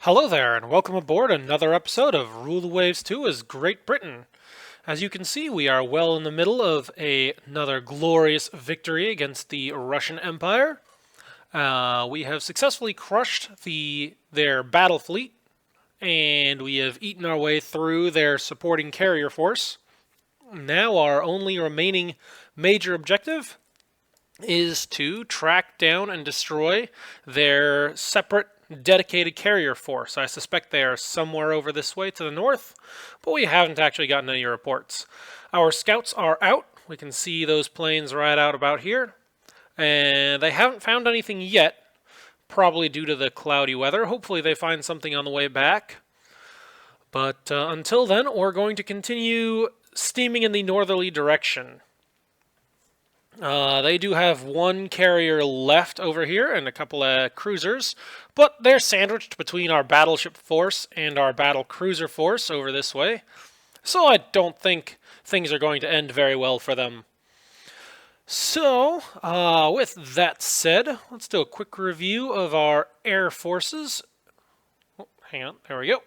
Hello there, and welcome aboard another episode of Rule the Waves 2 as Great Britain. As you can see, we are well in the middle of another glorious victory against the Russian Empire. We have successfully crushed their battle fleet, and we have eaten our way through their supporting carrier force. Now our only remaining major objective is to track down and destroy their separate dedicated carrier force. I suspect they are somewhere over this way to the north, but we haven't actually gotten any reports. Our scouts are out. We can see those planes right out about here, and they haven't found anything yet, probably due to the cloudy weather. Hopefully they find something on the way back. But until then, we're going to continue steaming in the northerly direction. They do have one carrier left over here and a couple of cruisers, but they're sandwiched between our battleship force and our battle cruiser force over this way, so I don't think things are going to end very well for them. So, with that said, let's do a quick review of our air forces. Oh, hang on, there we go.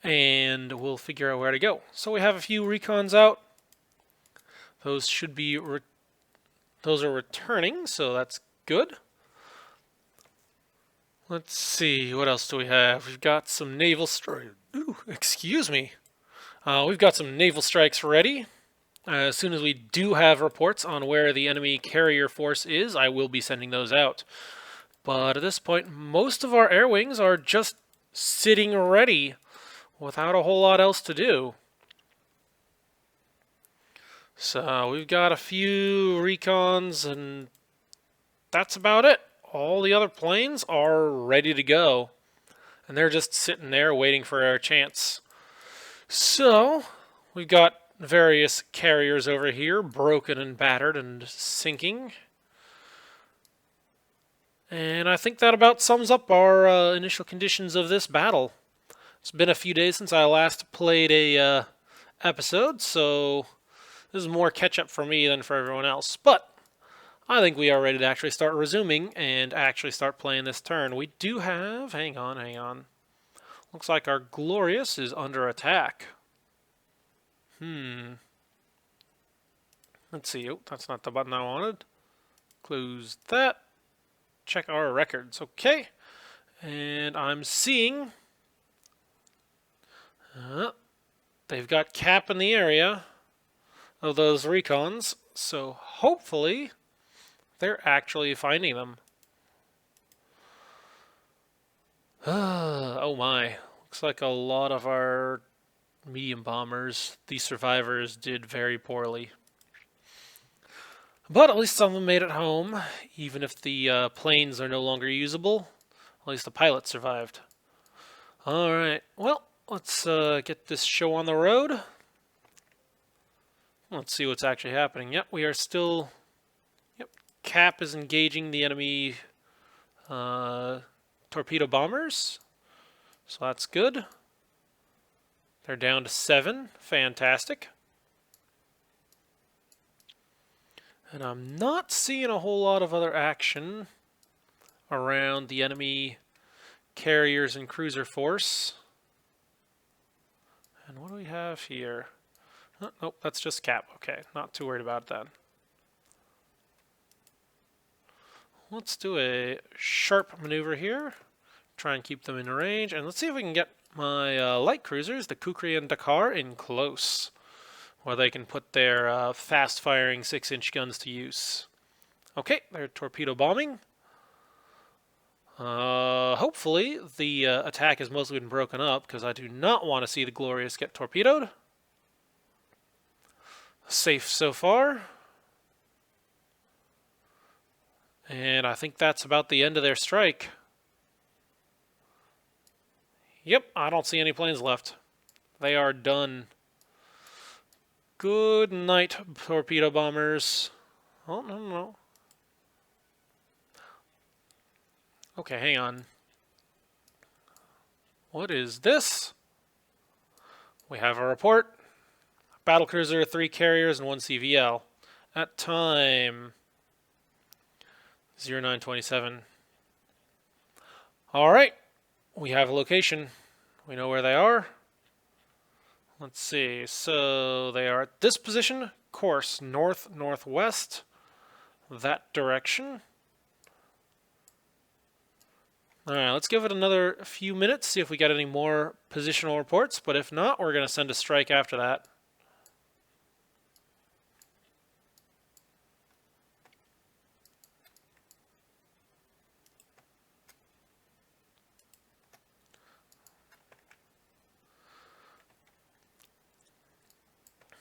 And we'll figure out where to go. So we have a few recons out. Those should be those are returning, so that's good. Let's see, what else do we have? We've got some naval strikes. Excuse me. We've got some naval strikes ready. As soon as we do have reports on where the enemy carrier force is, I will be sending those out. But at this point, most of our air wings are just sitting ready without a whole lot else to do. So we've got a few recons, and that's about it. All the other planes are ready to go, and they're just sitting there waiting for our chance. So we've got various carriers over here, broken and battered and sinking. And I think that about sums up our initial conditions of this battle. It's been a few days since I last played a episode, so this is more catch-up for me than for everyone else, but I think we are ready to actually start resuming and actually start playing this turn. We do have... Hang on. Looks like our Glorious is under attack. Let's see. Oh, that's not the button I wanted. Close that. Check our records. Okay. And I'm seeing... they've got cap in the area of those recons, so hopefully they're actually finding them. Oh my, looks like a lot of our medium bombers, the survivors, did very poorly. But at least some of them made it home, even if the planes are no longer usable. At least the pilot survived. Alright, well, let's get this show on the road. Let's see what's actually happening. Yep, we are still... Yep, Cap is engaging the enemy torpedo bombers. So that's good. They're down to 7. Fantastic. And I'm not seeing a whole lot of other action around the enemy carriers and cruiser force. And what do we have here? Oh, nope, that's just Cap. Okay, not too worried about that. Let's do a sharp maneuver here. Try and keep them in range. And let's see if we can get my light cruisers, the Kukri and Dakar, in close, where they can put their fast-firing 6-inch guns to use. Okay, they're torpedo bombing. Hopefully the attack has mostly been broken up, because I do not want to see the Glorious get torpedoed. Safe so far. And I think that's about the end of their strike. Yep, I don't see any planes left. They are done. Good night, torpedo bombers. Oh, no. Okay, hang on. What is this? We have a report. Battlecruiser, 3 carriers, and 1 CVL. At time 0927. Alright. we have a location. We know where they are. Let's see. So they are at this position. Course north-northwest. That direction. Alright, let's give it another few minutes, see if we get any more positional reports, but if not, we're going to send a strike after that.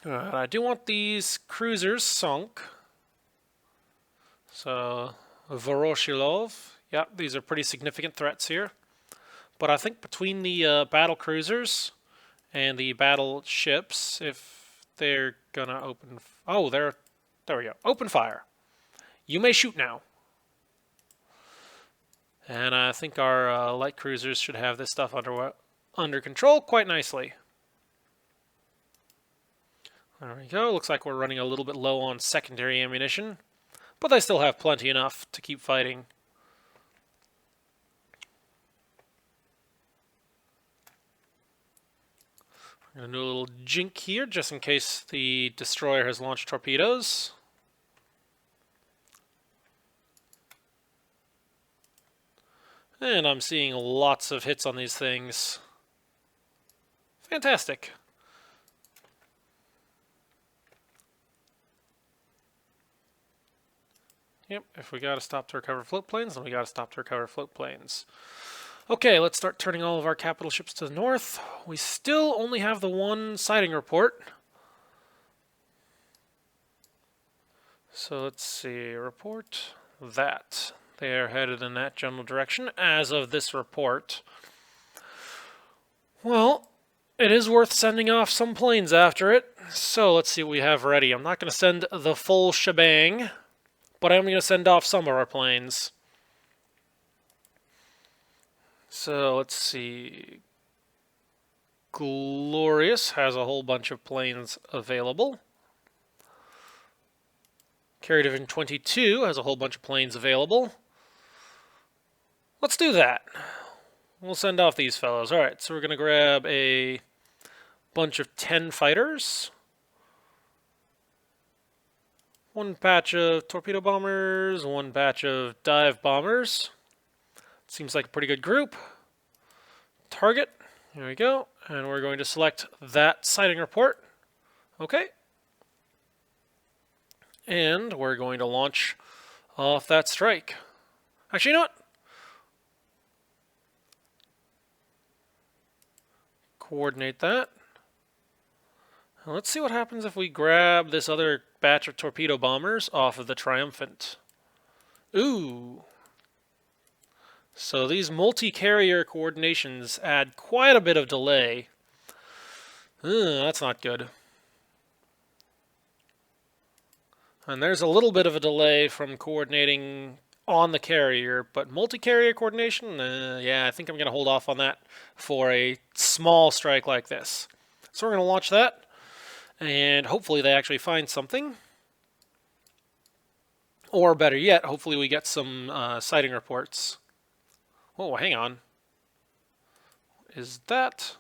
Alright, I do want these cruisers sunk. So, Voroshilov. Yep, these are pretty significant threats here. But I think between the battle cruisers and the battleships, if they're gonna open... Oh, there we go. Open fire. You may shoot now. And I think our light cruisers should have this stuff under control quite nicely. There we go. Looks like we're running a little bit low on secondary ammunition, but they still have plenty enough to keep fighting. We're going to do a little jink here just in case the destroyer has launched torpedoes. And I'm seeing lots of hits on these things. Fantastic. Yep, if we gotta stop to recover float planes, then we gotta stop to recover float planes. Okay, let's start turning all of our capital ships to the north. We still only have the one sighting report. So let's see, report that. They are headed in that general direction as of this report. Well, it is worth sending off some planes after it. So let's see what we have ready. I'm not going to send the full shebang, but I'm going to send off some of our planes. So let's see. Glorious has a whole bunch of planes available. Carrier Division 22 has a whole bunch of planes available. Let's do that. We'll send off these fellows. Alright, so we're going to grab a bunch of 10 fighters. One batch of torpedo bombers, one batch of dive bombers. Seems like a pretty good group. Target. Here we go. And we're going to select that sighting report. Okay. And we're going to launch off that strike. Actually, you know what? Coordinate that. Now let's see what happens if we grab this other batch of torpedo bombers off of the Triumphant. Ooh. So these multi-carrier coordinations add quite a bit of delay. That's not good. And there's a little bit of a delay from coordinating on the carrier, but multi-carrier coordination, yeah, I think I'm going to hold off on that for a small strike like this. So we're going to launch that, and hopefully they actually find something. Or better yet, hopefully we get some sighting reports. Oh, hang on. Is that...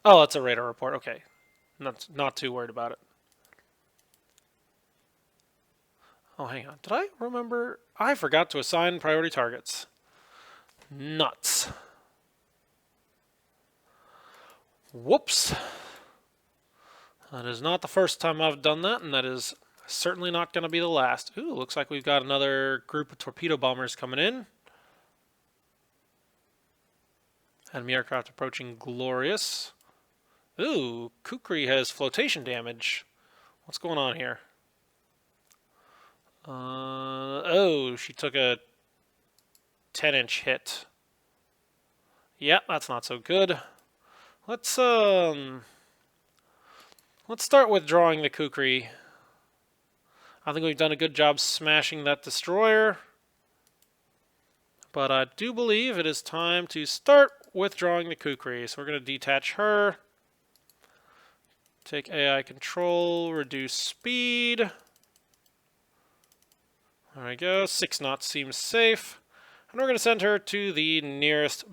Oh, that's a radar report. Okay. Not too worried about it. Oh, hang on. Did I remember? I forgot to assign priority targets. Nuts. Whoops. That is not the first time I've done that, and that is certainly not going to be the last. Ooh, looks like we've got another group of torpedo bombers coming in. Enemy aircraft approaching Glorious. Ooh, Kukri has flotation damage. What's going on here? Oh, she took a 10-inch hit. Yeah, that's not so good. Let's start withdrawing the Kukri. I think we've done a good job smashing that destroyer. But I do believe it is time to start withdrawing the Kukri. So we're going to detach her. Take AI control, reduce speed. There we go. 6 knots seems safe. And we're going to send her to the nearest...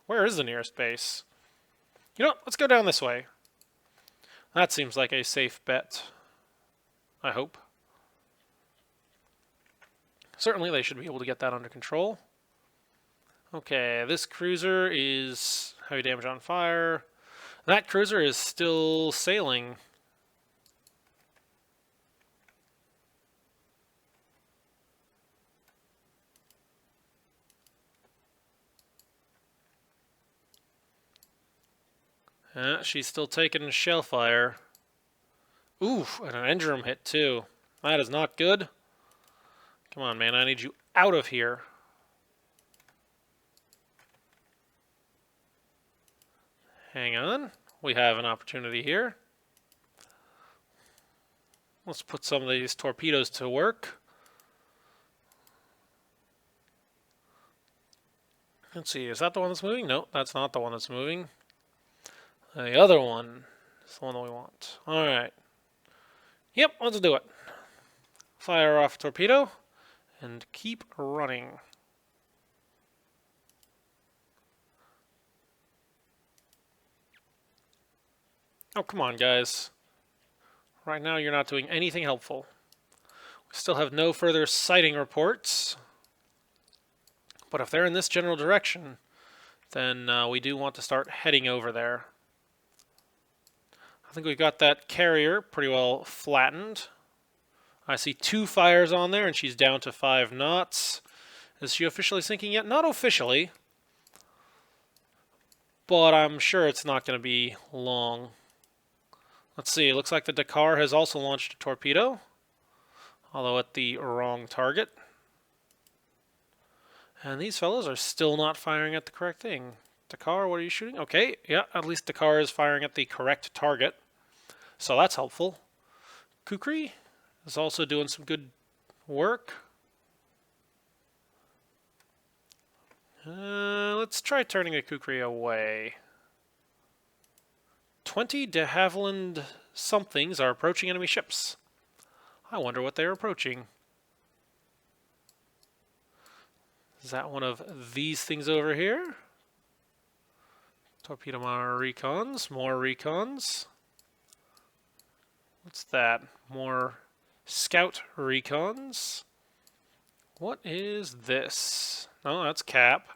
Where is the nearest base? You know what? Let's go down this way. That seems like a safe bet. I hope. Certainly they should be able to get that under control. Okay, this cruiser is heavy damage on fire. That cruiser is still sailing. She's still taking shell fire. Oof, and an engine room hit too. That is not good. Come on, man, I need you out of here. Hang on, we have an opportunity here. Let's put some of these torpedoes to work. Let's see, is that the one that's moving? No, that's not the one that's moving. The other one is the one that we want. Alright. Yep, let's do it. Fire off torpedo and keep running. Oh, come on, guys. Right now, you're not doing anything helpful. We still have no further sighting reports. But if they're in this general direction, then we do want to start heading over there. I think we've got that carrier pretty well flattened. I see 2 fires on there, and she's down to 5 knots. Is she officially sinking yet? Not officially. But I'm sure it's not going to be long. Let's see, it looks like the Dakar has also launched a torpedo, although at the wrong target. And these fellows are still not firing at the correct thing. Dakar, what are you shooting? Okay, yeah, at least Dakar is firing at the correct target. So that's helpful. Kukri is also doing some good work. Let's try turning the Kukri away. 20 de Havilland somethings are approaching enemy ships. I wonder what they're approaching. Is that one of these things over here? Torpedo recons, more recons. What's that? More scout recons. What is this? No, that's Cap.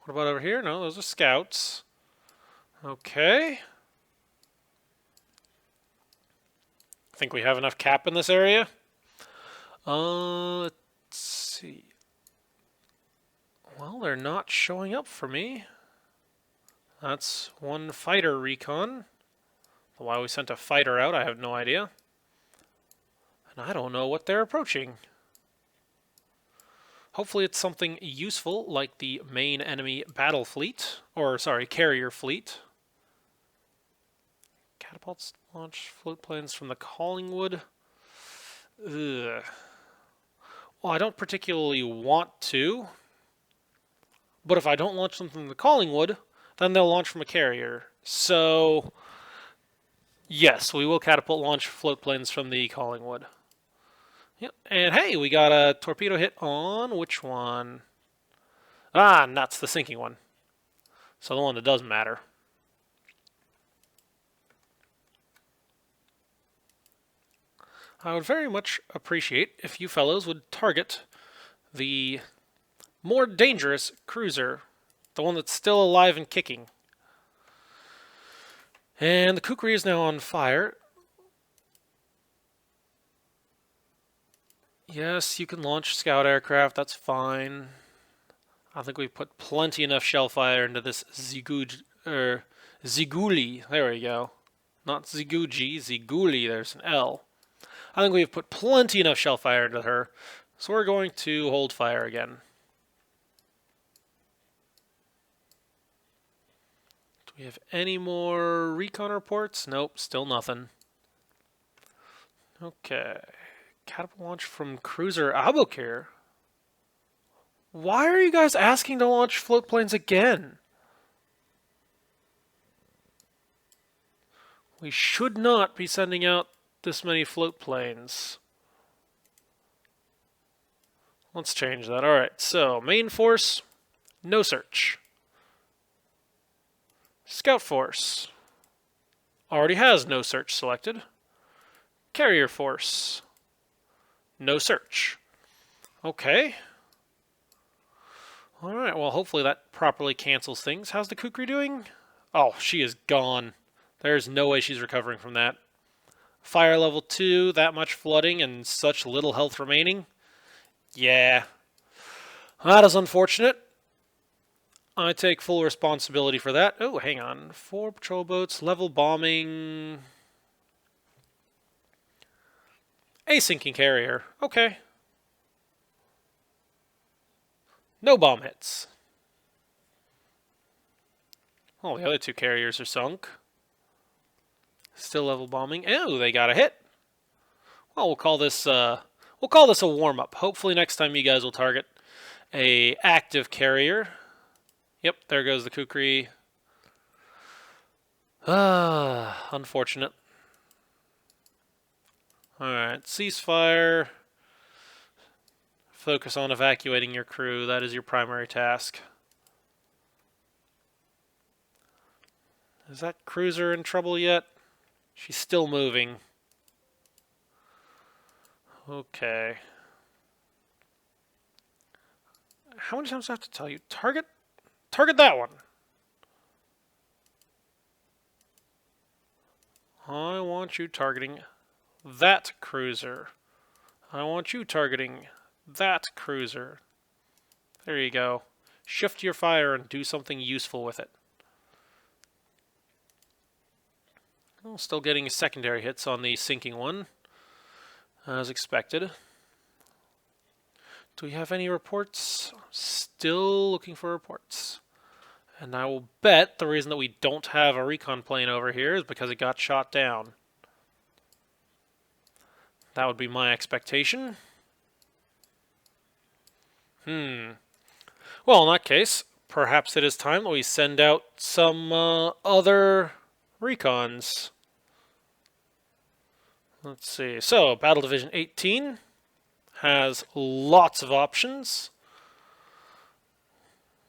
What about over here? No, those are scouts. Okay. I think we have enough Cap in this area. Let's see. Well, they're not showing up for me. That's one fighter recon. Why we sent a fighter out, I have no idea. And I don't know what they're approaching. Hopefully it's something useful, like the main enemy battle fleet. Or, sorry, carrier fleet. Catapults launch float planes from the Collingwood. Ugh. Well, I don't particularly want to. But if I don't launch them from the Collingwood, then they'll launch from a carrier. So, yes, we will catapult launch float planes from the Collingwood. Yep. And hey, we got a torpedo hit on which one? Ah, nuts, the sinking one. So the one that doesn't matter. I would very much appreciate if you fellows would target the more dangerous cruiser, the one that's still alive and kicking. And the Kukri is now on fire. Yes, you can launch scout aircraft, that's fine. I think we put plenty enough shell fire into this Ziguli. There we go. Not Ziguji, Ziguli, there's an L. I think we've put plenty enough shell fire into her, so we're going to hold fire again. Do we have any more recon reports? Nope, still nothing. Okay. Catapult launch from cruiser Abukir. Why are you guys asking to launch float planes again? We should not be sending out this many float planes. Let's change that. Alright, so main force, no search. Scout force already has no search selected. Carrier force, no search. Okay. Alright, well hopefully that properly cancels things. How's the Kukri doing? Oh, she is gone. There's no way she's recovering from that. Fire level 2, that much flooding and such little health remaining. Yeah. That is unfortunate. I take full responsibility for that. Oh, hang on. 4 patrol boats, level bombing. A sinking carrier. Okay. No bomb hits. Oh, the other 2 carriers are sunk. Still level bombing. Oh, they got a hit. Well, we'll call this a warm-up. Hopefully next time you guys will target a active carrier. Yep, there goes the Kukri. Unfortunate. Alright, ceasefire. Focus on evacuating your crew. That is your primary task. Is that cruiser in trouble yet? She's still moving. Okay. How many times do I have to tell you? Target that one. I want you targeting that cruiser. I want you targeting that cruiser. There you go. Shift your fire and do something useful with it. Well, still getting secondary hits on the sinking one, as expected. Do we have any reports? Still looking for reports. And I will bet the reason that we don't have a recon plane over here is because it got shot down. That would be my expectation. Well, in that case, perhaps it is time that we send out some other recons. Let's see. So, Battle Division 18 has lots of options.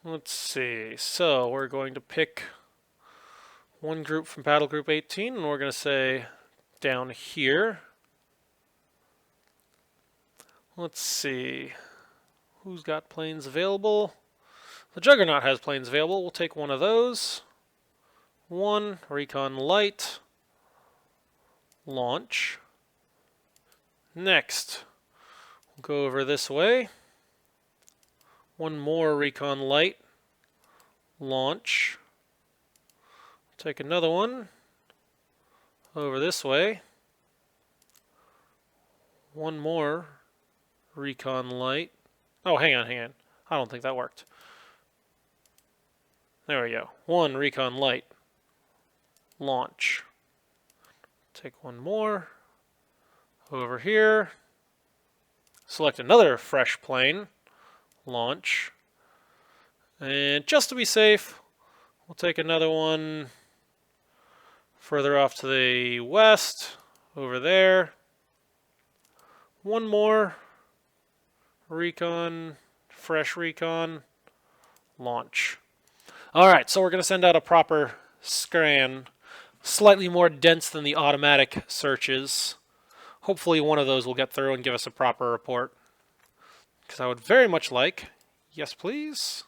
Let's see. So, we're going to pick one group from Battle Group 18, and we're going to say down here. Let's see. Who's got planes available? The Juggernaut has planes available. We'll take one of those. One Recon Light. Launch. Next, we'll go over this way. One more Recon Light. Launch. Take another one over this way. One more Recon Light. Oh, hang on. I don't think that worked. There we go. One Recon Light. Launch. Take one more. Over here. Select another fresh plane. Launch. And just to be safe, we'll take another one further off to the west. Over there. One more. Recon. Fresh recon. Launch. Alright, so we're going to send out a proper scan, slightly more dense than the automatic searches. Hopefully one of those will get through and give us a proper report. Because I would very much like, yes please,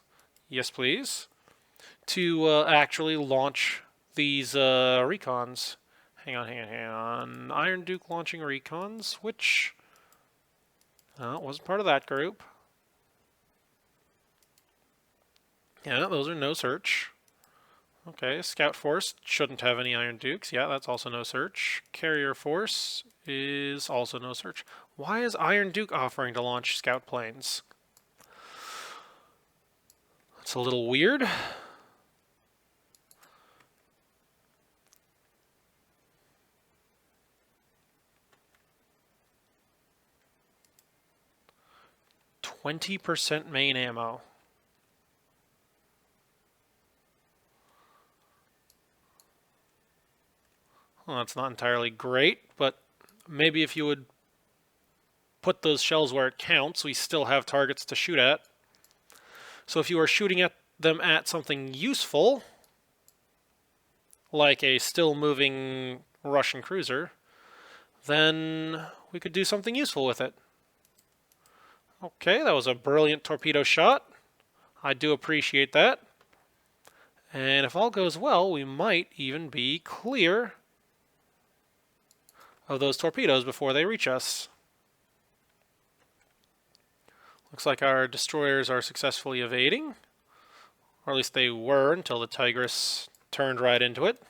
to actually launch these recons. Hang on. Iron Duke launching recons, which wasn't part of that group. Yeah, those are no search. Okay, Scout Force shouldn't have any Iron Dukes. Yeah, that's also no search. Carrier Force is also no search. Why is Iron Duke offering to launch scout planes? That's a little weird. %20 main ammo. Well, that's not entirely great, but maybe if you would put those shells where it counts, we still have targets to shoot at. So if you are shooting at them at something useful, like a still moving Russian cruiser, then we could do something useful with it. Okay, that was a brilliant torpedo shot. I do appreciate that. And if all goes well, we might even be clear of those torpedoes before they reach us. Looks like our destroyers are successfully evading. Or at least they were until the Tigris turned right into it.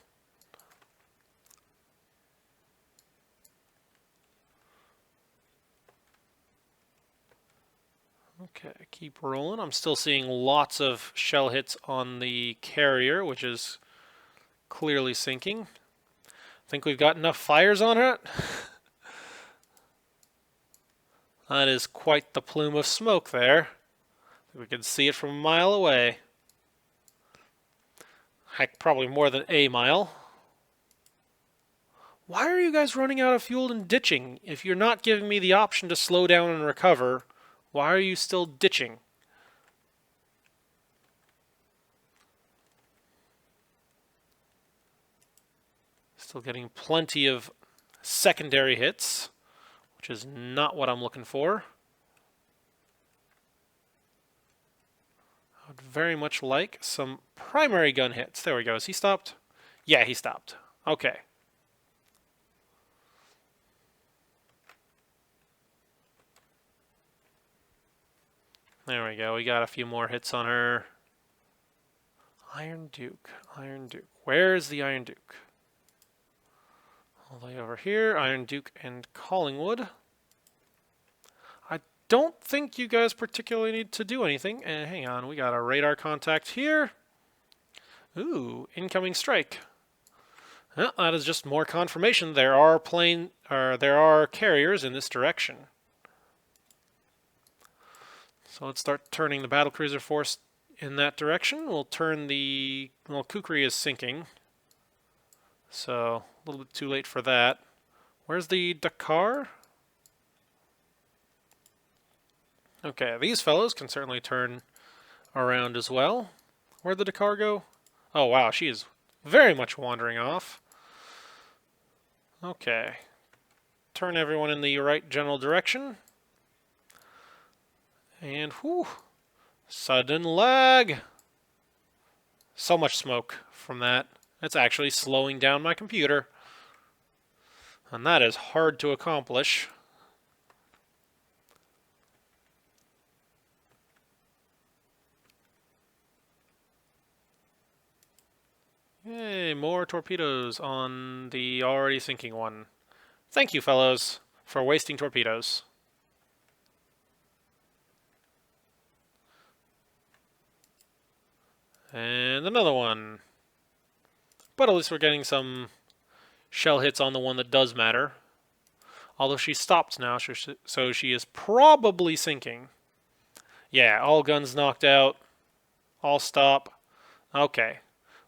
Okay, keep rolling. I'm still seeing lots of shell hits on the carrier, which is clearly sinking. Think we've got enough fires on it? That is quite the plume of smoke there. We can see it from a mile away. Heck, probably more than a mile. Why are you guys running out of fuel and ditching? If you're not giving me the option to slow down and recover, why are you still ditching? Still getting plenty of secondary hits, which is not what I'm looking for. I would very much like some primary gun hits. There we go. Is he stopped? Yeah, he stopped. Okay. There we go. We got a few more hits on her. Iron Duke. Iron Duke. Where's the Iron Duke? All the way over here. Iron Duke and Collingwood. I don't think you guys particularly need to do anything. And hang on. We got a radar contact here. Ooh, incoming strike. Well, that is just more confirmation. There are carriers in this direction. So let's start turning the battlecruiser force in that direction. We'll turn the... Well, Kukri is sinking. So, a little bit too late for that. Where's the Dakar? Okay, these fellows can certainly turn around as well. Where'd the Dakar go? Oh, wow, she is very much wandering off. Okay. Turn everyone in the right general direction. And, whew, sudden lag. So much smoke from that. It's actually slowing down my computer. And that is hard to accomplish. Yay, more torpedoes on the already sinking one. Thank you, fellows, for wasting torpedoes. And another one. But at least we're getting some shell hits on the one that does matter. Although she stopped now, so she is probably sinking. Yeah, all guns knocked out. All stop. Okay,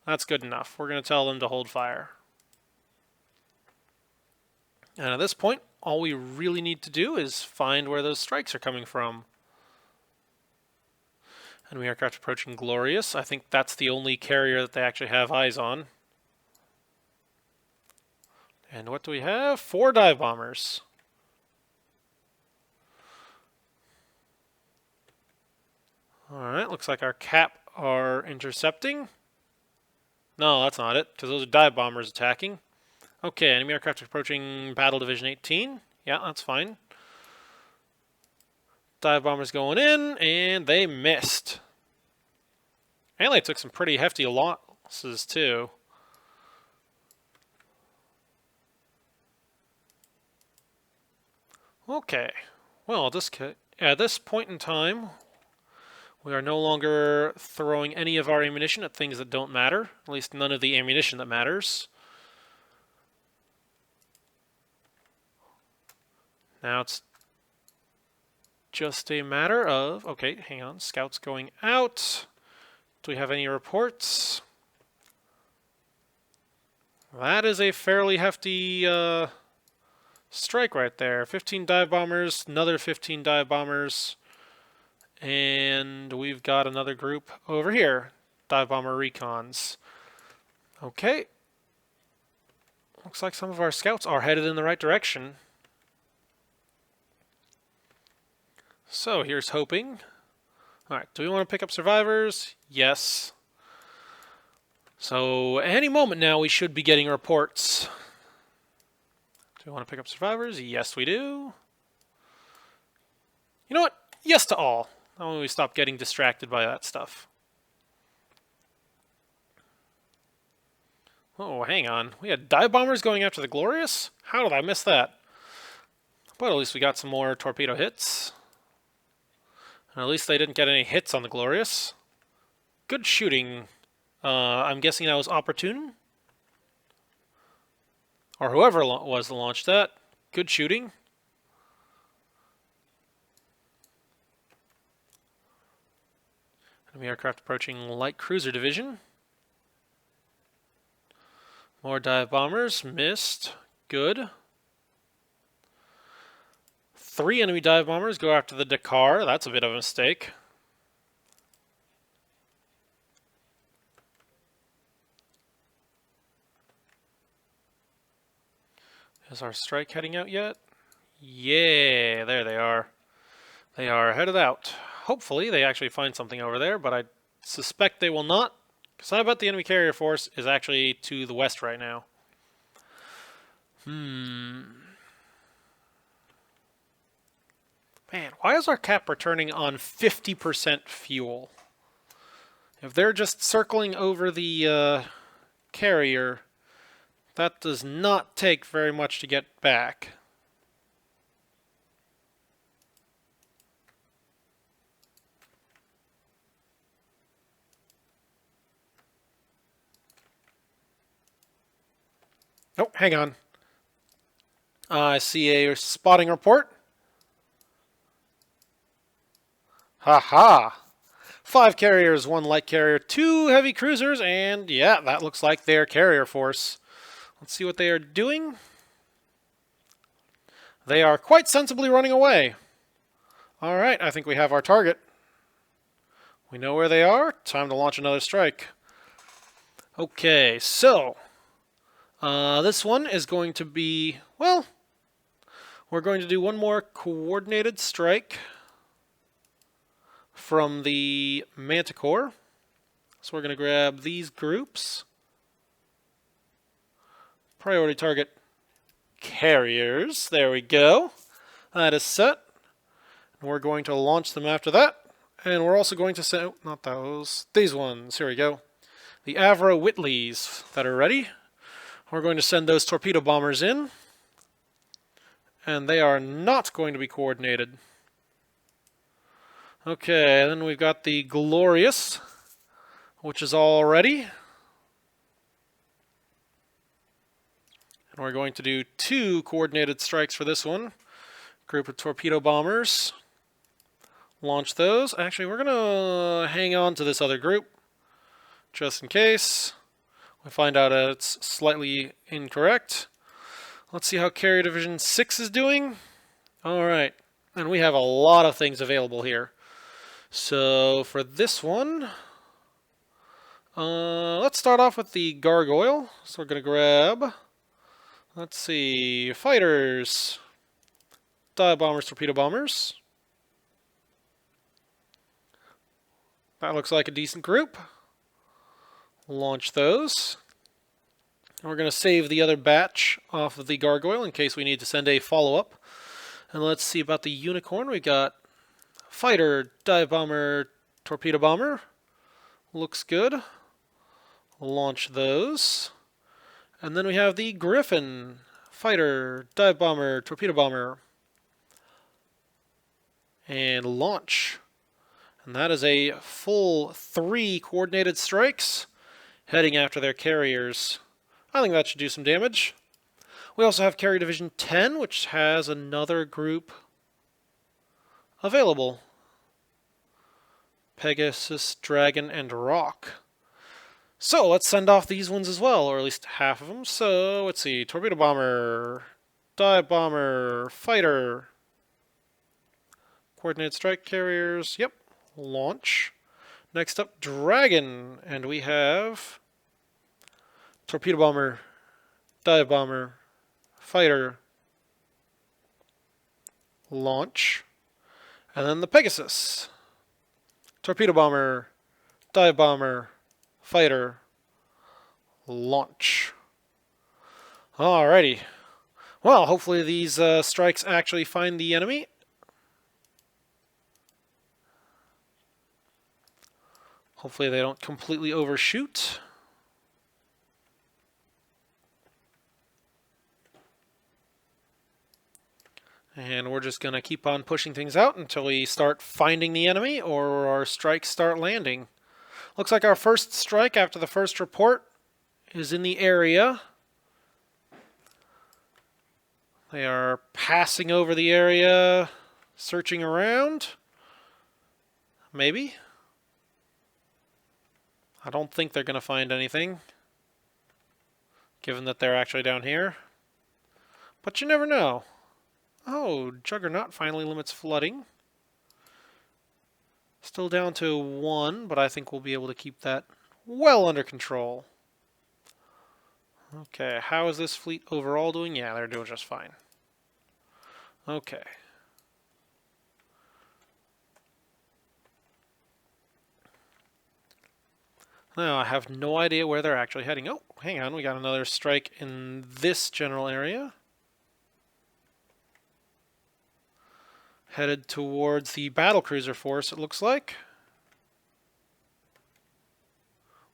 that's good enough. We're going to tell them to hold fire. And at this point, all we really need to do is find where those strikes are coming from. Enemy aircraft approaching Glorious. I think that's the only carrier that they actually have eyes on. And what do we have? 4 dive bombers. Alright, looks like our cap are intercepting. No, that's not it, because those are dive bombers attacking. Okay, enemy aircraft approaching Battle Division 18. Yeah, that's fine. Dive bombers going in, and they missed. And they took some pretty hefty losses, too. Okay, well, at this point in time, we are no longer throwing any of our ammunition at things that don't matter, at least none of the ammunition that matters. Now it's just a matter of, okay, hang on, scouts going out. Do we have any reports? That is a fairly hefty strike right there. 15 dive bombers, another 15 dive bombers, and we've got another group over here. Dive bomber recons. Okay. Looks like some of our scouts are headed in the right direction. So here's hoping. Alright, do we want to pick up survivors? Yes. So any moment now we should be getting reports. Do we want to pick up survivors? Yes, we do. You know what? Yes to all. That way we stop getting distracted by that stuff. Oh, hang on. We had dive bombers going after the Glorious? How did I miss that? But at least we got some more torpedo hits. And at least they didn't get any hits on the Glorious. Good shooting. I'm guessing that was opportune. Or whoever was that launched that. Good shooting. Enemy aircraft approaching light cruiser division. More dive bombers. Missed. Good. 3 enemy dive bombers go after the Dakar. That's a bit of a mistake. Is our strike heading out yet? Yeah, there they are. They are headed out. Hopefully they actually find something over there, but I suspect they will not, because I bet the enemy carrier force is actually to the west right now. Man, why is our cap returning on 50% fuel? If they're just circling over the carrier, that does not take very much to get back. Oh, hang on. I see a spotting report. Ha! 5 carriers, 1 light carrier, 2 heavy cruisers, and yeah, that looks like their carrier force. Let's see what they are doing. They are quite sensibly running away. Alright, I think we have our target. We know where they are. Time to launch another strike. Okay, so this one is going to be, well, we're going to do one more coordinated strike from the Manticore. So we're going to grab these groups. Priority target carriers. There we go. That is set. And we're going to launch them after that. And we're also going to send, oh, not those, these ones. Here we go. The Avro Whitleys that are ready. We're going to send those torpedo bombers in. And they are not going to be coordinated. Okay, then we've got the Glorious, which is all ready. And we're going to do 2 coordinated strikes for this one. Group of torpedo bombers. Launch those. Actually, we're going to hang on to this other group, just in case we find out that it's slightly incorrect. Let's see how Carrier Division 6 is doing. Alright, and we have a lot of things available here. So for this one, let's start off with the Gargoyle. So we're going to grab, let's see, fighters, dive bombers, torpedo bombers. That looks like a decent group. Launch those. And we're going to save the other batch off of the Gargoyle in case we need to send a follow-up. And let's see about the Unicorn. We've got fighter, dive bomber, torpedo bomber. Looks good. Launch those. And then we have the Griffin, fighter, dive bomber, torpedo bomber. And launch. And that is a full 3 coordinated strikes heading after their carriers. I think that should do some damage. We also have Carrier Division 10, which has another group available. Pegasus, Dragon, and Rock. So let's send off these ones as well, or at least half of them. So let's see, torpedo bomber, dive bomber, fighter, coordinated strike carriers, yep, launch. Next up, dragon, and we have torpedo bomber, dive bomber, fighter, launch. And then the Pegasus, torpedo bomber, dive bomber, fighter, launch. Alrighty. Well, hopefully these strikes actually find the enemy. Hopefully they don't completely overshoot. And we're just going to keep on pushing things out until we start finding the enemy or our strikes start landing. Looks like our first strike after the first report is in the area. They are passing over the area, searching around. Maybe. I don't think they're going to find anything, given that they're actually down here. But you never know. Oh, Juggernaut finally limits flooding. Still down to 1, but I think we'll be able to keep that well under control. Okay, how is this fleet overall doing? Yeah, they're doing just fine. Okay. Now, I have no idea where they're actually heading. Oh, hang on, we got another strike in this general area. Headed towards the battlecruiser force, it looks like.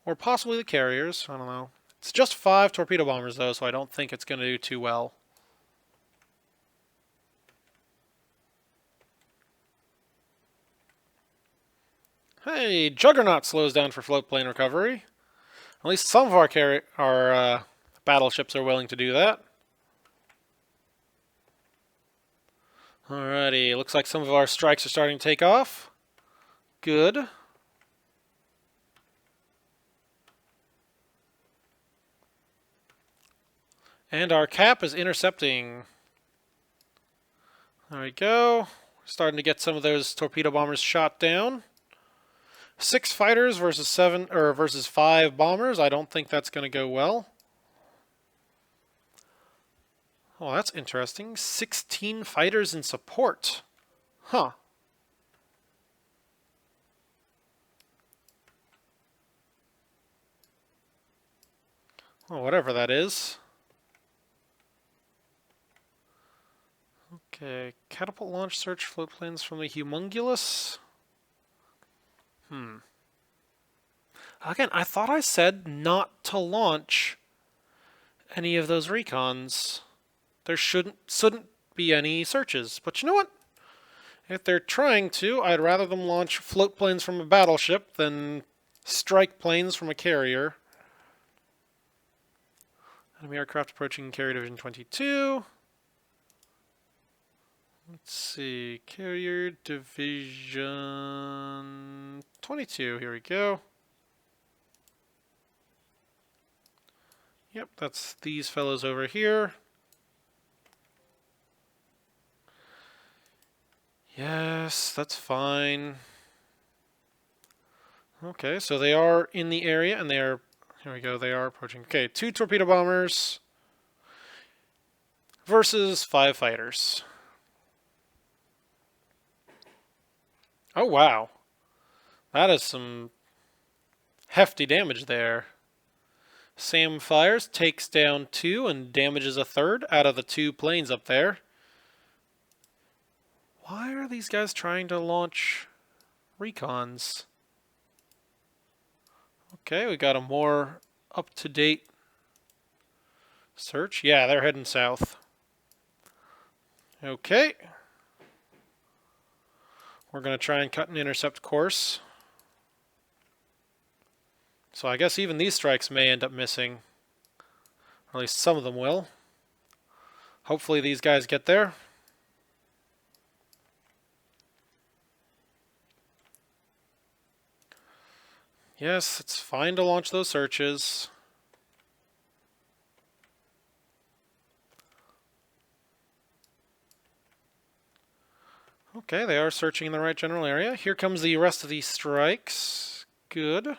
Or possibly the carriers, I don't know. It's just 5 torpedo bombers, though, so I don't think it's going to do too well. Hey, Juggernaut slows down for float plane recovery. At least some of our battleships are willing to do that. Alrighty, looks like some of our strikes are starting to take off. Good. And our cap is intercepting. There we go. Starting to get some of those torpedo bombers shot down. 6 fighters versus 5 bombers. I don't think that's going to go well. Oh, that's interesting. 16 fighters in support. Huh. Well, whatever that is. Okay, catapult launch search float planes from the Humongulus. Again, I thought I said not to launch any of those recons. There shouldn't be any searches. But you know what? If they're trying to, I'd rather them launch float planes from a battleship than strike planes from a carrier. Enemy aircraft approaching Carrier Division 22. Let's see, Carrier Division 22, here we go. Yep, that's these fellows over here. Yes, that's fine. Okay, so they are in the area, and they are, here we go, they are approaching. Okay, 2 torpedo bombers versus 5 fighters. Oh, wow. That is some hefty damage there. Sam fires, takes down 2, and damages a 3rd out of the 2 planes up there. Why are these guys trying to launch recons? Okay, we got a more up-to-date search. Yeah, they're heading south. Okay. We're going to try and cut an intercept course. So I guess even these strikes may end up missing. Or at least some of them will. Hopefully these guys get there. Yes, it's fine to launch those searches. Okay, they are searching in the right general area. Here comes the rest of these strikes. Good.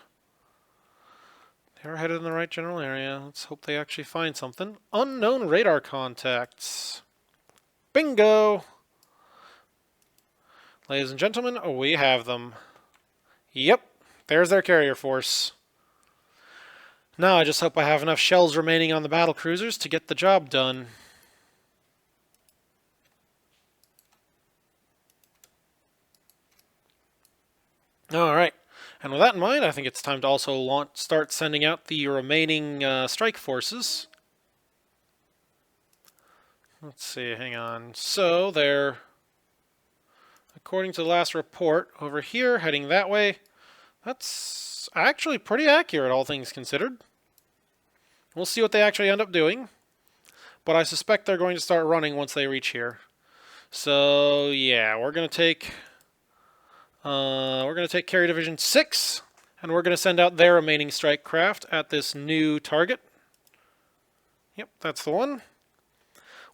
They're headed in the right general area. Let's hope they actually find something. Unknown radar contacts. Bingo! Ladies and gentlemen, we have them. Yep, there's their carrier force. Now I just hope I have enough shells remaining on the battle cruisers to get the job done. Alright, and with that in mind, I think it's time to also start sending out the remaining strike forces. Let's see, hang on. So they're, according to the last report, over here, heading that way. That's actually pretty accurate, all things considered. We'll see what they actually end up doing, but I suspect they're going to start running once they reach here. So yeah, we're going to take Carrier Division 6, and we're going to send out their remaining strike craft at this new target. Yep, that's the one.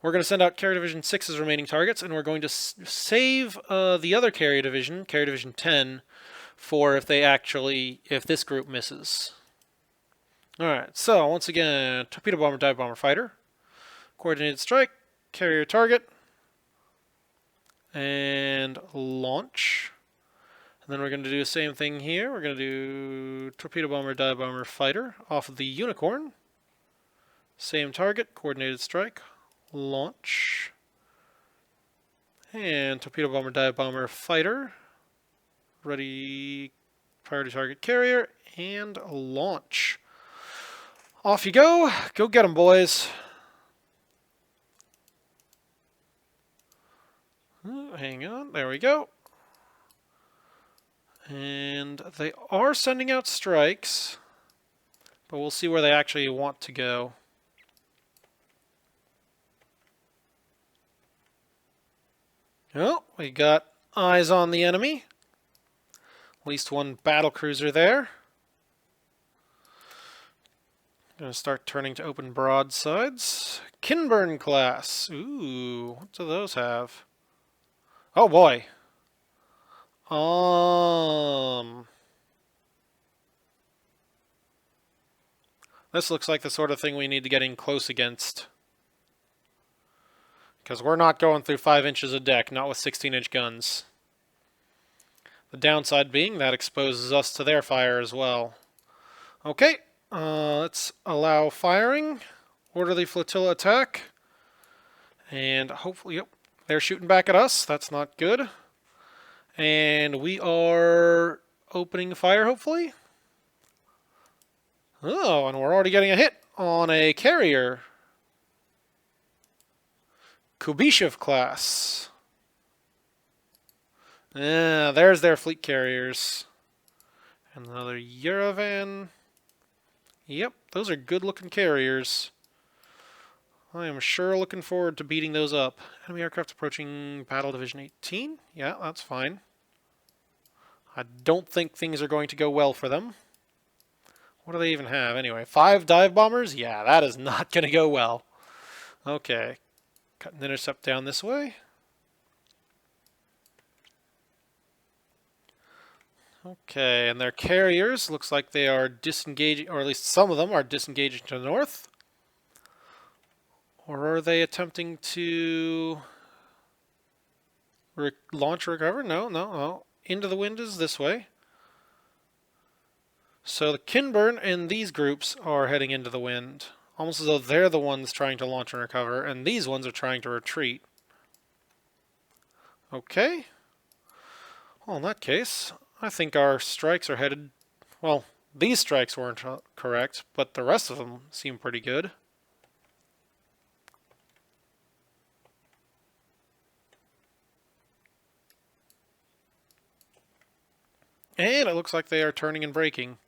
We're going to send out Carrier Division 6's remaining targets, and we're going to save the other Carrier Division 10, for if this group misses. Alright, so once again, torpedo bomber, dive bomber, fighter. Coordinated strike, carrier target, and launch. And then we're going to do the same thing here. We're going to do torpedo bomber, dive bomber, fighter off of the Unicorn. Same target, coordinated strike, launch. And torpedo bomber, dive bomber, fighter. Ready, priority target carrier, and launch. Off you go. Go get them, boys. Hang on. There we go. And they are sending out strikes, but we'll see where they actually want to go. Oh, we got eyes on the enemy. At least one battle cruiser there. Gonna start turning to open broadsides. Kinburn class. Ooh, what do those have? Oh boy. This looks like the sort of thing we need to get in close against. Because we're not going through 5 inches of deck, not with 16-inch guns. The downside being that exposes us to their fire as well. Okay, let's allow firing. Orderly flotilla attack. And hopefully, yep, they're shooting back at us. That's not good. And we are opening fire, hopefully. Oh, and we're already getting a hit on a carrier. Kubyshev class. Yeah, there's their fleet carriers. And another Yerevan. Yep, those are good-looking carriers. I am sure looking forward to beating those up. Enemy aircraft approaching Battle Division 18. Yeah, that's fine. I don't think things are going to go well for them. What do they even have anyway? 5 dive bombers? Yeah, that is not going to go well. Okay. Cut an intercept down this way. Okay, and their carriers, looks like they are disengaging, or at least some of them are disengaging to the north. Or are they attempting to launch or recover? No. Into the wind is this way. So the Kinburn and these groups are heading into the wind. Almost as though they're the ones trying to launch and recover, and these ones are trying to retreat. Okay. Well, in that case, I think our strikes are headed... Well, these strikes weren't correct, but the rest of them seem pretty good. And it looks like they are turning and braking.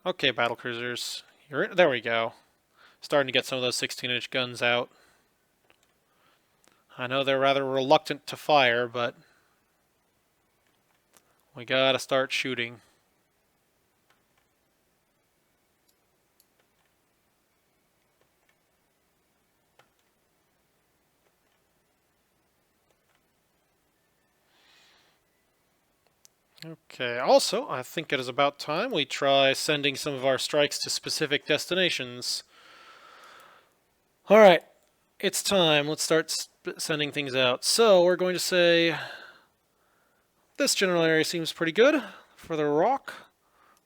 Okay, battlecruisers. There we go. Starting to get some of those 16-inch guns out. I know they're rather reluctant to fire, but we gotta start shooting. Okay, also, I think it is about time we try sending some of our strikes to specific destinations. Alright, it's time. Let's start sending things out. So, we're going to say this general area seems pretty good for the rock.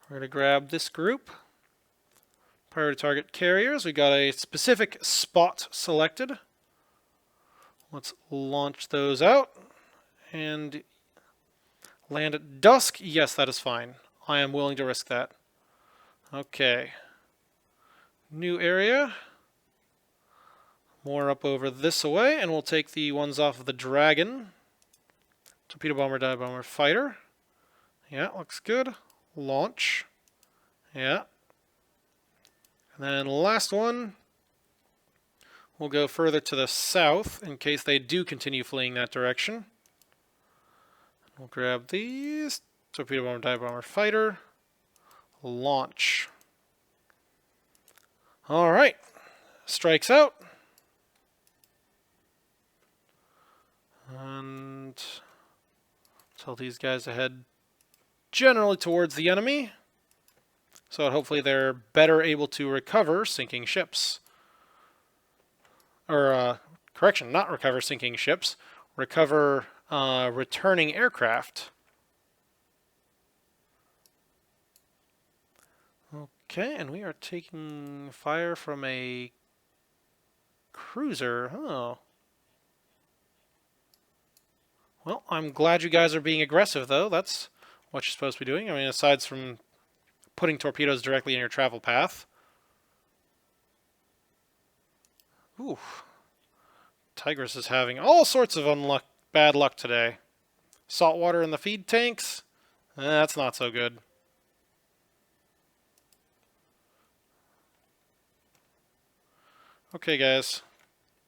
We're going to grab this group. Priority target carriers. We got a specific spot selected. Let's launch those out. And land at dusk. Yes, that is fine. I am willing to risk that. Okay. New area. More up over this away, and we'll take the ones off of the Dragon. Torpedo bomber, dive bomber, fighter. Yeah, looks good. Launch. Yeah. And then last one. We'll go further to the south in case they do continue fleeing that direction. We'll grab these. Torpedo bomber, dive bomber, fighter. Launch. Alright. Strikes out. And tell these guys to head generally towards the enemy. So hopefully they're better able to recover sinking ships. Or, correction, not recover sinking ships. Recover returning aircraft. Okay, and we are taking fire from a cruiser. Oh. Well, I'm glad you guys are being aggressive, though. That's what you're supposed to be doing. I mean, aside from putting torpedoes directly in your travel path. Ooh. Tigress is having all sorts of bad luck today. Salt water in the feed tanks? That's not so good. Okay, guys.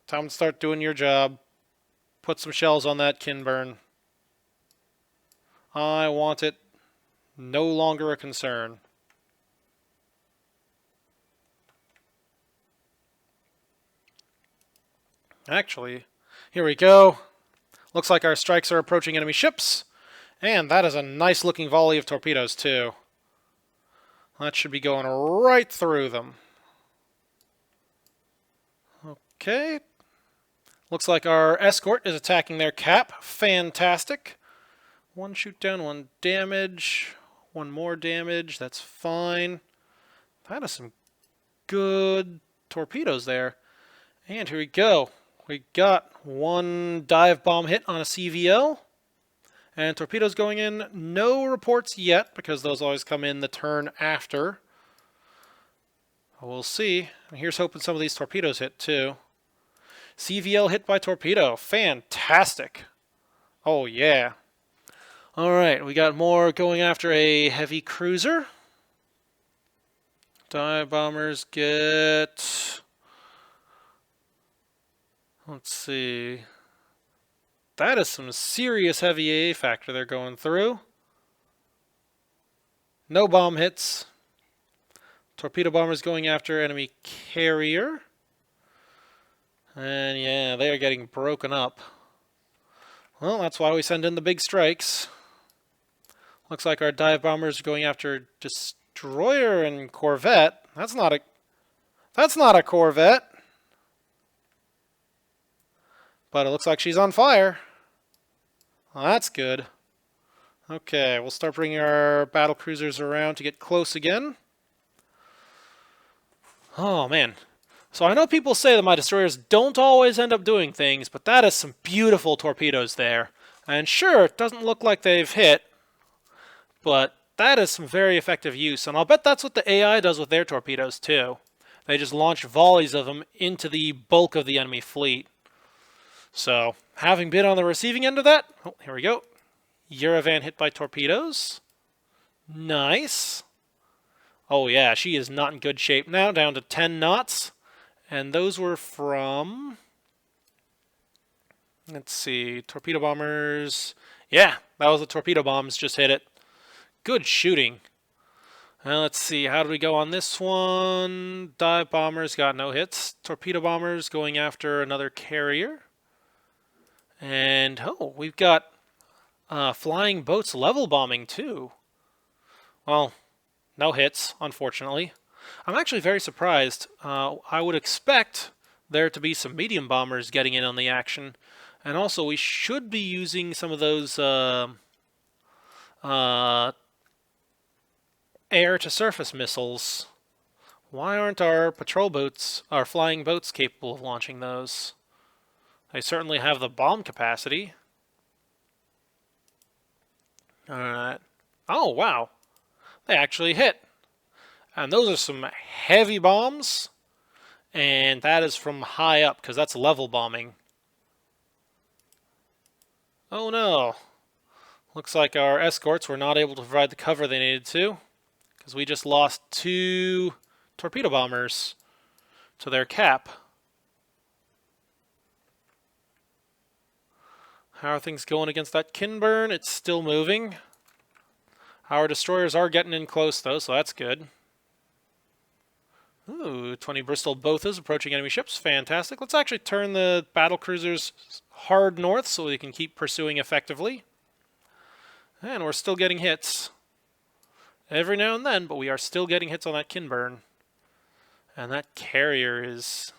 Time to start doing your job. Put some shells on that Kinburn. I want it. No longer a concern. Actually, here we go. Looks like our strikes are approaching enemy ships. And that is a nice looking volley of torpedoes too. That should be going right through them. Okay. Looks like our escort is attacking their cap. Fantastic. One shoot down, one damage. One more damage. That's fine. That is some good torpedoes there. And here we go. We got one dive bomb hit on a CVL. And torpedoes going in. No reports yet, because those always come in the turn after. We'll see. And here's hoping some of these torpedoes hit too. CVL hit by torpedo. Fantastic. Oh, yeah. Alright, we got more going after a heavy cruiser. Dive bombers get... Let's see. That is some serious heavy AA factor they're going through. No bomb hits. Torpedo bombers going after enemy carrier. And yeah, they are getting broken up. Well, that's why we send in the big strikes. Looks like our dive bombers are going after destroyer and corvette. That's not a corvette. But it looks like she's on fire. Well, that's good. Okay, we'll start bringing our battle cruisers around to get close again. Oh, man. So I know people say that my destroyers don't always end up doing things, but that is some beautiful torpedoes there. And sure, it doesn't look like they've hit, but that is some very effective use. And I'll bet that's what the AI does with their torpedoes too. They just launch volleys of them into the bulk of the enemy fleet. So, having been on the receiving end of that, oh, here we go. Yerevan hit by torpedoes. Nice. Oh yeah, she is not in good shape now, down to 10 knots. And those were from... Let's see, torpedo bombers. Yeah, that was the torpedo bombs, just hit it. Good shooting. Let's see, how do we go on this one? Dive bombers got no hits. Torpedo bombers going after another carrier. And, oh, we've got Flying boats level bombing too. Well, no hits, unfortunately. I'm actually very surprised. I would expect there to be some medium bombers getting in on the action. And also, we should be using some of those uh, air-to-surface missiles. Why aren't our patrol boats, our flying boats, capable of launching those? They certainly have the bomb capacity. Alright. Oh, wow. They actually hit. And those are some heavy bombs. And that is from high up, because that's level bombing. Oh no. Looks like our escorts were not able to provide the cover they needed to, because we just lost 2 torpedo bombers to their cap. How are things going against that Kinburn? It's still moving. Our destroyers are getting in close, though, so that's good. Ooh, 20 Bristol Bothas approaching enemy ships. Fantastic. Let's actually turn the battle cruisers hard north so we can keep pursuing effectively. And we're still getting hits. Every now and then, but we are still getting hits on that Kinburn. And that carrier is...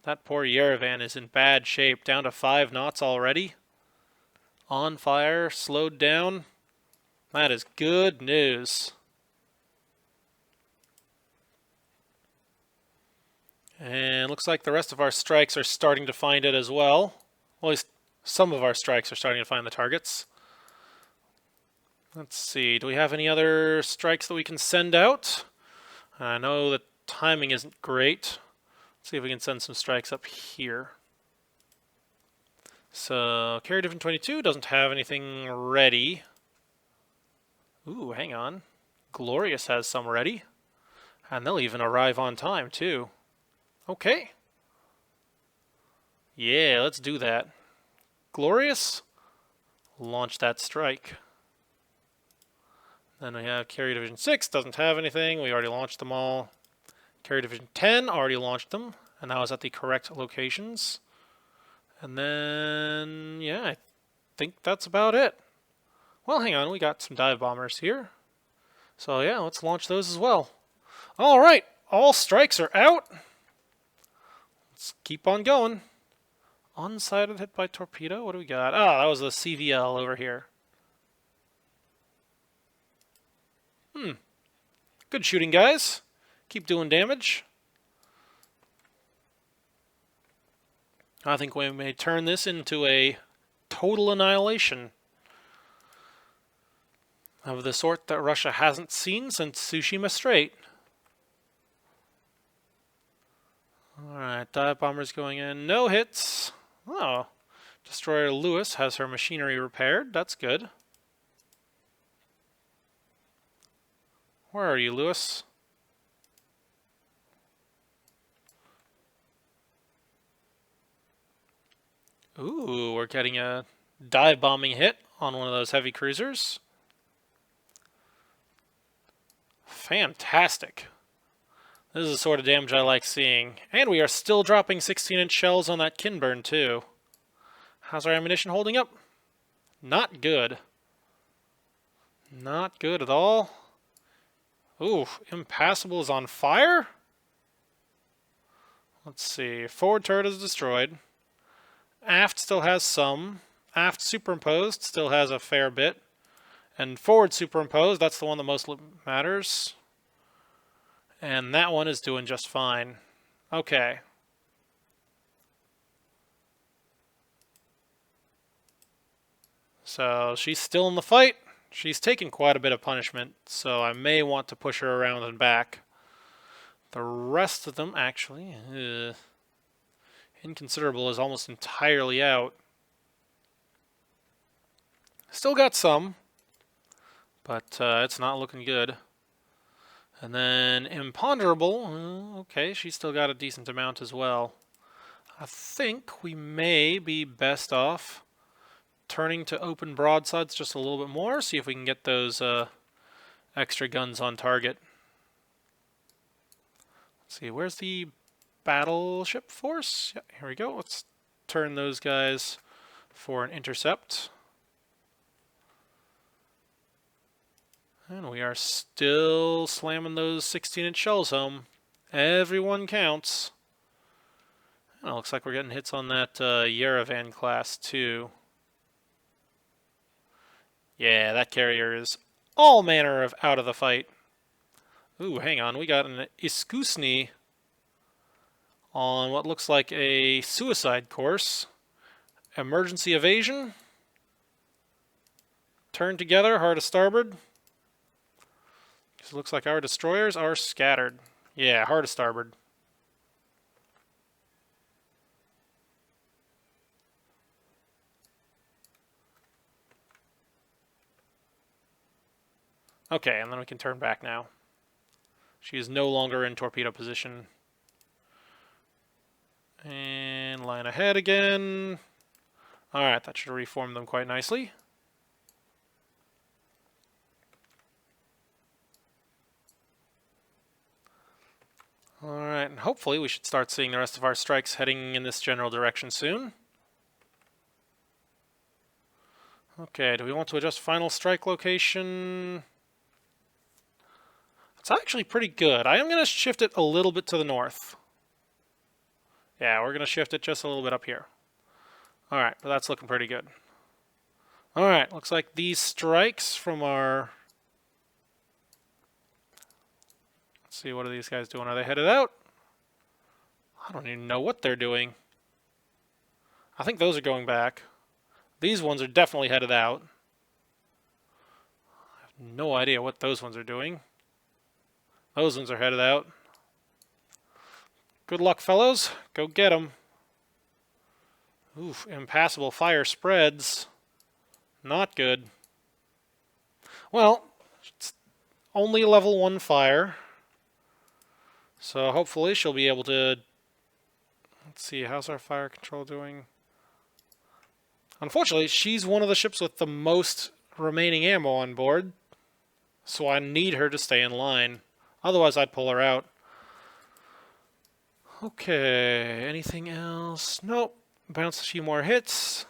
That poor Yerevan is in bad shape. Down to 5 knots already. On fire, slowed down. That is good news. And looks like the rest of our strikes are starting to find it as well. Well, at least some of our strikes are starting to find the targets. Let's see, do we have any other strikes that we can send out? I know the timing isn't great. Let's see if we can send some strikes up here. So, Carrier Division 22 doesn't have anything ready. Ooh, hang on. Glorious has some ready. And they'll even arrive on time, too. Okay. Yeah, let's do that. Glorious, launch that strike. Then we have Carrier Division 6, doesn't have anything. We already launched them all. Carrier Division 10, already launched them. And that was at the correct locations. And then, yeah, I think that's about it. Well, hang on, we got some dive bombers here. So yeah, let's launch those as well. All right, all strikes are out. Let's keep on going. Unsighted hit by torpedo, what do we got? Ah, that was the CVL over here. Good shooting, guys. Keep doing damage. I think we may turn this into a total annihilation of the sort that Russia hasn't seen since Tsushima Strait. Alright, dive bombers going in. No hits. Oh. Destroyer Lewis has her machinery repaired. That's good. Where are you, Lewis? Ooh, we're getting a dive bombing hit on one of those heavy cruisers. Fantastic. This is the sort of damage I like seeing. And we are still dropping 16-inch shells on that Kinburn, too. How's our ammunition holding up? Not good. Not good at all. Ooh, Impassable is on fire? Let's see. Forward turret is destroyed. Aft still has some. Aft superimposed still has a fair bit. And forward superimposed, that's the one that most matters. And that one is doing just fine. Okay. So she's still in the fight. She's taken quite a bit of punishment, so I may want to push her around and back. The rest of them, actually, Inconsiderable is almost entirely out. Still got some, but it's not looking good. And then Imponderable, okay, she's still got a decent amount as well. I think we may be best off turning to open broadsides just a little bit more, see if we can get those extra guns on target. Let's see, where's the battleship force? Yeah, here we go. Let's turn those guys for an intercept. And we are still slamming those 16-inch shells home. Everyone counts. And it looks like we're getting hits on that Yerevan class too. Yeah, that carrier is all manner of out of the fight. Ooh, hang on. We got an Iskusny on what looks like a suicide course. Emergency evasion. Turn together, hard to starboard. It looks like our destroyers are scattered. Yeah, hard to starboard. Okay, and then we can turn back now. She is no longer in torpedo position. And line ahead again. Alright, that should reform them quite nicely. Alright, and hopefully we should start seeing the rest of our strikes heading in this general direction soon. Okay, do we want to adjust final strike location? It's actually pretty good. I am going to shift it a little bit to the north. Yeah, we're going to shift it just a little bit up here. Alright, but that's looking pretty good. Alright, looks like these strikes from our... Let's see, what are these guys doing? Are they headed out? I don't even know what they're doing. I think those are going back. These ones are definitely headed out. I have no idea what those ones are doing. Those ones are headed out. Good luck, fellows. Go get them. Oof, impassable fire spreads. Not good. Well, it's only level 1 fire. So hopefully she'll be able to... Let's see, how's our fire control doing? Unfortunately, she's one of the ships with the most remaining ammo on board. So I need her to stay in line. Otherwise, I'd pull her out. Okay, anything else? Nope. Bounce a few more hits.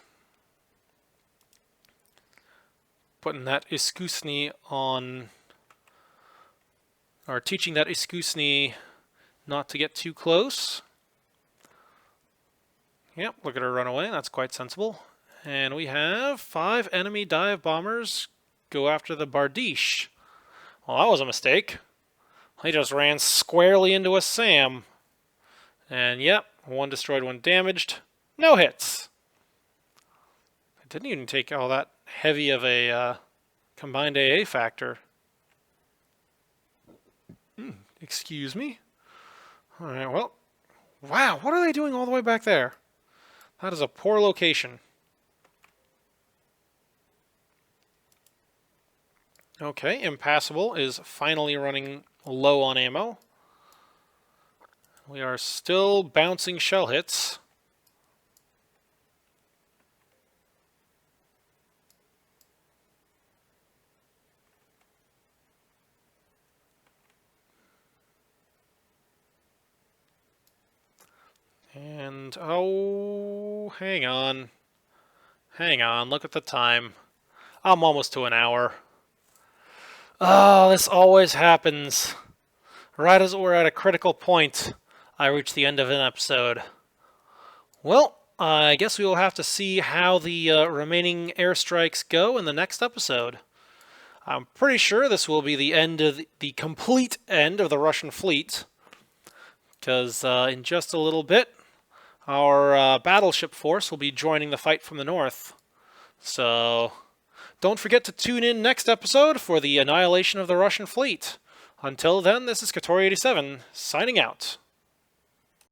Putting that Iskusny on... Or teaching that Iskusny not to get too close. Yep, look at her run away. That's quite sensible. And we have 5 enemy dive bombers go after the Bardiche. Well, that was a mistake. He just ran squarely into a SAM. And yep, 1 destroyed, 1 damaged. No hits. It didn't even take all that heavy of a combined AA factor. Excuse me? Alright, well. Wow, what are they doing all the way back there? That is a poor location. Okay, Impassable is finally running low on ammo. We are still bouncing shell hits. And, oh, hang on. Hang on, look at the time. I'm almost to an hour. Oh, this always happens. Right as we're at a critical point, I reach the end of an episode. Well, I guess we will have to see how the remaining airstrikes go in the next episode. I'm pretty sure this will be the end of the complete end of the Russian fleet, because in just a little bit, our battleship force will be joining the fight from the north. So, don't forget to tune in next episode for the annihilation of the Russian fleet. Until then, this is Katori87, signing out.